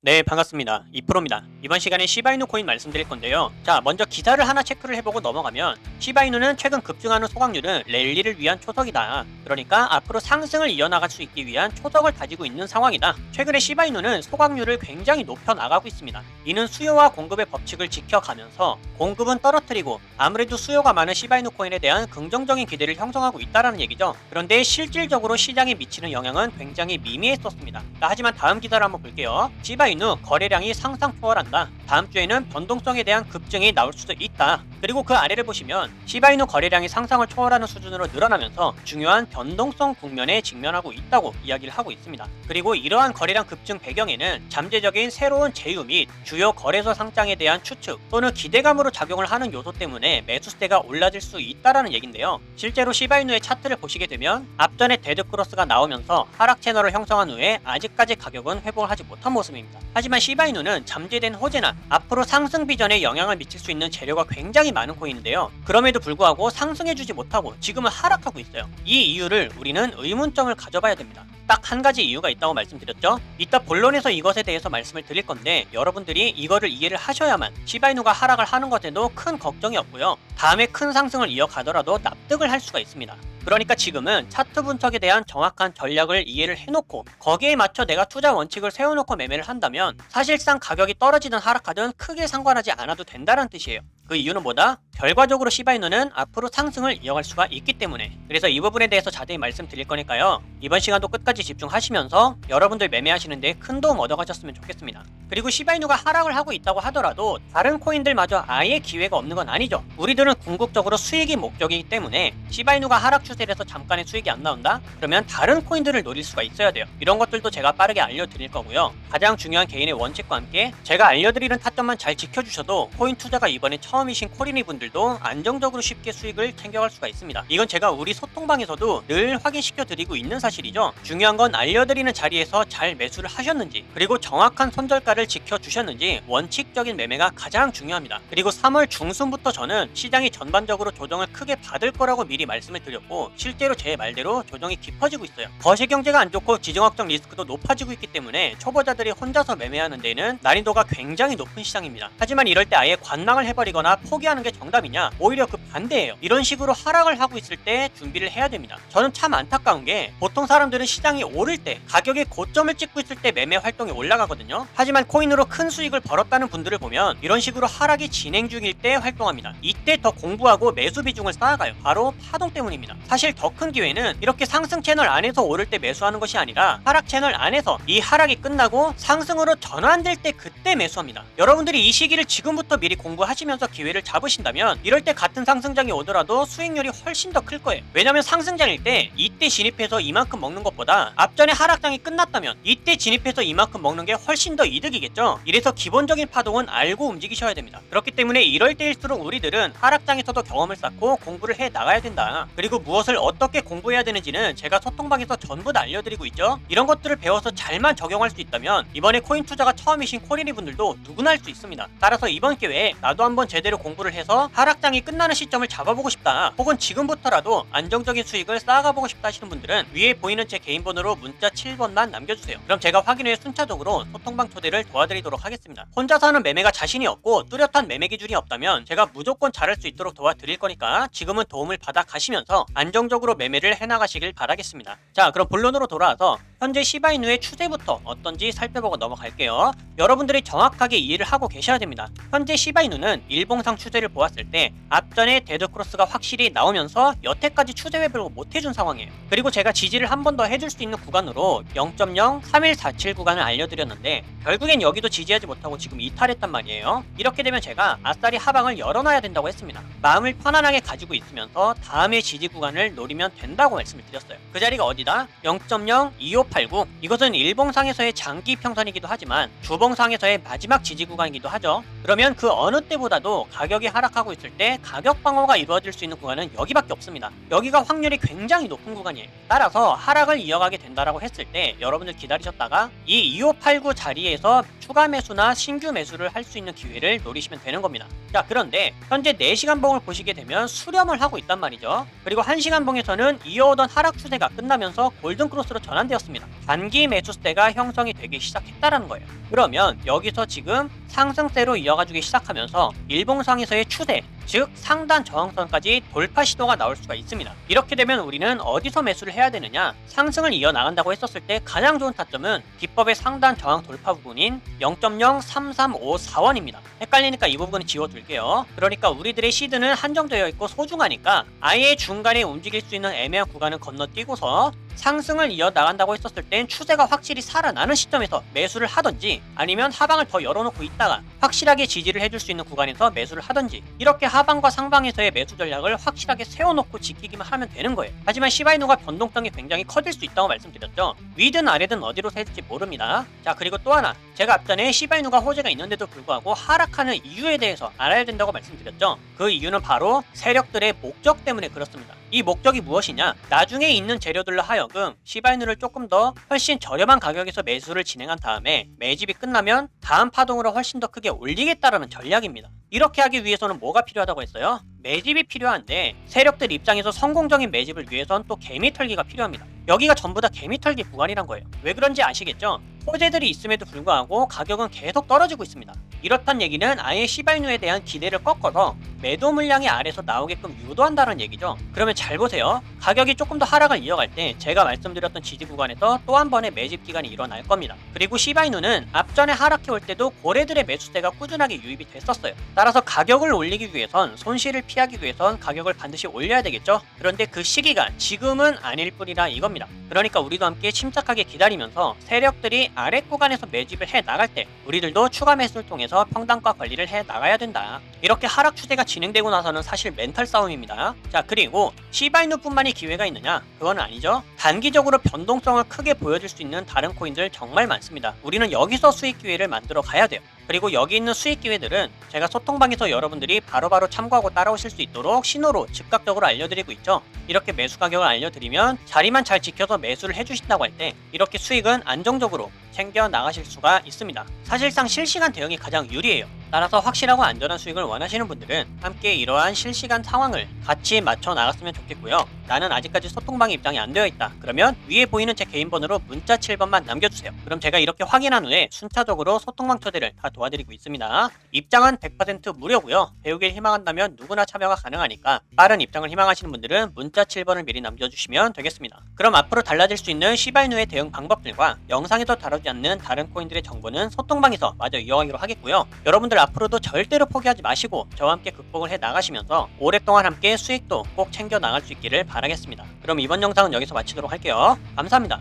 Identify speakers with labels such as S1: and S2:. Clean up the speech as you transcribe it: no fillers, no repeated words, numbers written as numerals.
S1: 네, 반갑습니다. 이프로입니다. 이번 시간에 시바이누 코인 말씀드릴 건데요. 자, 먼저 기사를 하나 체크를 해보고 넘어가면 시바이누는 최근 급증하는 소각률은 랠리를 위한 초석이다. 그러니까 앞으로 상승을 이어나갈 수 있기 위한 초석을 가지고 있는 상황이다. 최근에 시바이누는 소각률을 굉장히 높여 나가고 있습니다. 이는 수요와 공급의 법칙을 지켜가면서 공급은 떨어뜨리고 아무래도 수요가 많은 시바이누 코인에 대한 긍정적인 기대를 형성하고 있다는 얘기죠. 그런데 실질적으로 시장에 미치는 영향은 굉장히 미미했었습니다. 자, 하지만 다음 기사를 한번 볼게요. 시바이누 거래량이 상상 초월한다. 다음 주에는 변동성에 대한 급증이 나올 수도 있다. 그리고 그 아래를 보시면 시바이누 거래량이 상상을 초월하는 수준으로 늘어나면서 중요한 변동성 국면에 직면하고 있다고 이야기를 하고 있습니다. 그리고 이러한 거래량 급증 배경에는 잠재적인 새로운 제휴 및 주요 거래소 상장에 대한 추측 또는 기대감으로 작용을 하는 요소 때문에 매수세가 올라질 수 있다라는 얘긴데요. 실제로 시바이누의 차트를 보시게 되면 앞전에 데드크로스가 나오면서 하락 채널을 형성한 후에 아직까지 가격은 회복을 하지 못한 모습입니다. 하지만 시바이누는 잠재된 호재나 앞으로 상승 비전에 영향을 미칠 수 있는 재료가 굉장히 많은 코인인데요. 그럼에도 불구하고 상승해주지 못하고 지금은 하락하고 있어요. 이 이유를 우리는 의문점을 가져봐야 됩니다. 딱 한 가지 이유가 있다고 말씀드렸죠. 이따 본론에서 이것에 대해서 말씀을 드릴 건데 여러분들이 이거를 이해를 하셔야만 시바이누가 하락을 하는 것에도 큰 걱정이 없고요. 다음에 큰 상승을 이어가더라도 납득을 할 수가 있습니다. 그러니까 지금은 차트 분석에 대한 정확한 전략을 이해를 해놓고 거기에 맞춰 내가 투자 원칙을 세워놓고 매매를 한다면 사실상 가격이 떨어지든 하락하든 크게 상관하지 않아도 된다는 뜻이에요. 그 이유는 뭐다? 결과적으로 시바이누는 앞으로 상승을 이어갈 수가 있기 때문에. 그래서 이 부분에 대해서 자세히 말씀드릴 거니까요. 이번 시간도 끝까지 집중하시면서 여러분들 매매하시는데 큰 도움 얻어가셨으면 좋겠습니다. 그리고 시바이누가 하락을 하고 있다고 하더라도 다른 코인들마저 아예 기회가 없는 건 아니죠. 우리들은 궁극적으로 수익이 목적이기 때문에 시바이누가 하락 추세에서 잠깐의 수익이 안 나온다? 그러면 다른 코인들을 노릴 수가 있어야 돼요. 이런 것들도 제가 빠르게 알려드릴 거고요. 가장 중요한 개인의 원칙과 함께 제가 알려드리는 타점만 잘 지켜주셔도 코인 투자가 이번에 처음이신 코리니 분들도 안정적으로 쉽게 수익을 챙겨갈 수가 있습니다. 이건 제가 우리 소통방에서도 늘 확인시켜 드리고 있는 사실이죠. 중요한 건 알려드리는 자리에서 잘 매수를 하셨는지 그리고 정확한 손절가를 지켜주셨는지 원칙적인 매매가 가장 중요합니다. 그리고 3월 중순부터 저는 시장이 전반적으로 조정을 크게 받을 거라고 미리 말씀을 드렸고 실제로 제 말대로 조정이 깊어지고 있어요. 거시 경제가 안 좋고 지정학적 리스크도 높아지고 있기 때문에 초보자들이 혼자서 매매하는 데는 난이도가 굉장히 높은 시장입니다. 하지만 이럴 때 아예 관망을 해버리거나 포기하는 게 정답이냐? 오히려 그 반대예요. 이런 식으로 하락을 하고 있을 때 준비를 해야 됩니다. 저는 참 안타까운 게 보통 사람들은 시장이 오를 때 가격의 고점을 찍고 있을 때 매매 활동이 올라가거든요. 하지만 코인으로 큰 수익을 벌었다는 분들을 보면 이런 식으로 하락이 진행 중일 때 활동합니다. 이때 더 공부하고 매수 비중을 쌓아가요. 바로 파동 때문입니다. 사실 더 큰 기회는 이렇게 상승 채널 안에서 오를 때 매수하는 것이 아니라 하락 채널 안에서 이 하락이 끝나고 상승으로 전환될 때 그때 매수합니다. 여러분들이 이 시기를 지금부터 미리 공부하시면서 기회를 잡으신다면 이럴 때 같은 상승장이 오더라도 수익률이 훨씬 더 클 거예요. 왜냐면 상승장일 때 이때 진입해서 이만큼 먹는 것보다 앞전에 하락장이 끝났다면 이때 진입해서 이만큼 먹는 게 훨씬 더 이득이겠죠. 이래서 기본적인 파동은 알고 움직이셔야 됩니다. 그렇기 때문에 이럴 때일수록 우리들은 하락장에서도 경험을 쌓고 공부를 해 나가야 된다. 그리고 무엇을 어떻게 공부해야 되는지는 제가 소통방에서 전부 다 알려드리고 있죠. 이런 것들을 배워서 잘만 적용할 수 있다면 이번에 코인 투자가 처음이신 코리니 분들도 누구나 할 수 있습니다. 따라서 이번 기회에 나도 한번 제대로 공부를 해서 하락장이 끝나는 시점을 잡아보고 싶다. 혹은 지금부터라도 안정적인 수익을 쌓아가보고 싶다 하시는 분들은 위에 보이는 제 개인 번호로 문자 7번만 남겨주세요. 그럼 제가 확인 후에 순차적으로 소통방 초대를 도와드리도록 하겠습니다. 혼자서 하는 매매가 자신이 없고 뚜렷한 매매 기준이 없다면 제가 무조건 잘할 수 있도록 도와드릴 거니까 지금은 도움을 받아 가시면서 안정적으로 매매를 해나가시길 바라겠습니다. 자, 그럼 본론으로 돌아와서 현재 시바이누의 추세부터 어떤지 살펴보고 넘어갈게요. 여러분들이 정확하게 이해를 하고 계셔야 됩니다. 현재 시바이누는 일봉상 추세를 보았을 때 앞전에 데드크로스가 확실히 나오면서 여태까지 추세 회복을 못해준 상황이에요. 그리고 제가 지지를 한 번 더 해줄 수 있는 구간으로 0.03147 구간을 알려드렸는데 결국엔 여기도 지지하지 못하고 지금 이탈했단 말이에요. 이렇게 되면 제가 아싸리 하방을 열어놔야 된다고 했습니다. 마음을 편안하게 가지고 있으면서 다음의 지지 구간을 노리면 된다고 말씀을 드렸어요. 그 자리가 어디다? 0.02589. 이것은 일봉상에서의 장기 평선이기도 하지만 주봉상에서의 마지막 지지 구간이기도 하죠. 그러면 그 어느 때보다도 가격이 하락하고 있을 때 가격 방어가 이루어질 수 있는 구간은 여기밖에 없습니다. 여기가 확률이 굉장히 높은 구간이에요. 따라서 하락을 이어가게 된다라고 했을 때 여러분들 기다리셨다가 이 2589 자리에서 추가 매수나 신규 매수를 할 수 있는 기회를 노리시면 되는 겁니다. 자, 그런데 현재 4시간 봉을 보시게 되면 수렴을 하고 있단 말이죠. 그리고 1시간 봉에서는 이어오던 하락 추세가 끝나면서 골든 크로스로 전환되었습니다. 단기 매수세가 형성이 되기 시작했다라는 거예요. 그러면 여기서 지금 상승세로 이어가주기 시작하면서 일봉상에서의 추세, 즉 상단 저항선까지 돌파 시도가 나올 수가 있습니다. 이렇게 되면 우리는 어디서 매수를 해야 되느냐? 상승을 이어나간다고 했었을 때 가장 좋은 타점은 기법의 상단 저항 돌파 부분인 0.03354원입니다. 헷갈리니까 이 부분은 지워둘게요. 그러니까 우리들의 시드는 한정되어 있고 소중하니까 아예 중간에 움직일 수 있는 애매한 구간을 건너뛰고서 상승을 이어나간다고 했었을 땐 추세가 확실히 살아나는 시점에서 매수를 하던지 아니면 하방을 더 열어놓고 있다가 확실하게 지지를 해줄 수 있는 구간에서 매수를 하던지 이렇게 하방과 상방에서의 매수 전략을 확실하게 세워놓고 지키기만 하면 되는 거예요. 하지만 시바이누가 변동성이 굉장히 커질 수 있다고 말씀드렸죠. 위든 아래든 어디로 셀지 모릅니다. 자, 그리고 또 하나, 제가 앞전에 시바이누가 호재가 있는데도 불구하고 하락하는 이유에 대해서 알아야 된다고 말씀드렸죠. 그 이유는 바로 세력들의 목적 때문에 그렇습니다. 이 목적이 무엇이냐? 나중에 있는 재료들로 하여금 시바이누를 조금 더 훨씬 저렴한 가격에서 매수를 진행한 다음에 매집이 끝나면 다음 파동으로 훨씬 더 크게 올리겠다라는 전략입니다. 이렇게 하기 위해서는 뭐가 필요하다고 했어요? 매집이 필요한데 세력들 입장에서 성공적인 매집을 위해선 또 개미털기가 필요합니다. 여기가 전부 다 개미털기 구간이란 거예요. 왜 그런지 아시겠죠? 호재들이 있음에도 불구하고 가격은 계속 떨어지고 있습니다. 이렇단 얘기는 아예 시바이누에 대한 기대를 꺾어서 매도 물량이 아래서 나오게끔 유도한다는 얘기죠. 그러면 잘 보세요. 가격이 조금 더 하락을 이어갈 때 제가 말씀드렸던 지지 구간에서 또 한 번의 매집 기간이 일어날 겁니다. 그리고 시바이누는 앞전에 하락해 올 때도 고래들의 매수세가 꾸준하게 유입이 됐었어요. 따라서 가격을 올리기 위해선 손실을 피하기 위해선 가격을 반드시 올려야 되겠죠. 그런데 그 시기가 지금은 아닐 뿐이라 이겁니다. 그러니까 우리도 함께 침착하게 기다리면서 세력들이 아래 구간에서 매집을 해 나갈 때 우리들도 추가 매수를 통해서 평단가 관리를 해 나가야 된다. 이렇게 하락 추세가 진행되고 나서는 사실 멘탈 싸움입니다. 자, 그리고 시바이누뿐만이 기회가 있느냐? 그건 아니죠. 단기적으로 변동성을 크게 보여줄 수 있는 다른 코인들 정말 많습니다. 우리는 여기서 수익 기회를 만들어 가야 돼요. 그리고 여기 있는 수익 기회들은 제가 소통방에서 여러분들이 바로바로 참고하고 따라오실 수 있도록 신호로 즉각적으로 알려드리고 있죠. 이렇게 매수 가격을 알려드리면 자리만 잘 지켜서 매수를 해주신다고 할 때 이렇게 수익은 안정적으로 챙겨 나가실 수가 있습니다. 사실상 실시간 대응이 가장 유리해요. 따라서 확실하고 안전한 수익을 원하시는 분들은 함께 이러한 실시간 상황을 같이 맞춰 나갔으면 좋겠고요. 나는 아직까지 소통방에 입장이 안 되어 있다. 그러면 위에 보이는 제 개인 번호로 문자 7번만 남겨주세요. 그럼 제가 이렇게 확인한 후에 순차적으로 소통방 초대를 다 도와드리고 있습니다. 입장은 100% 무료고요. 배우길 희망한다면 누구나 참여가 가능하니까 빠른 입장을 희망하시는 분들은 문자 7번을 미리 남겨주시면 되겠습니다. 그럼 앞으로 달라질 수 있는 시바이누의 대응 방법들과 영상에서 다루지 않는 다른 코인들의 정보는 소통방에서 마저 이어가기로 하겠고요. 여러분들 앞으로도 절대로 포기하지 마시고 저와 함께 극복을 해 나가시면서 오랫동안 함께 수익도 꼭 챙겨 나갈 수 있기를 바라겠습니다. 그럼 이번 영상은 여기서 마치도록 할게요. 감사합니다.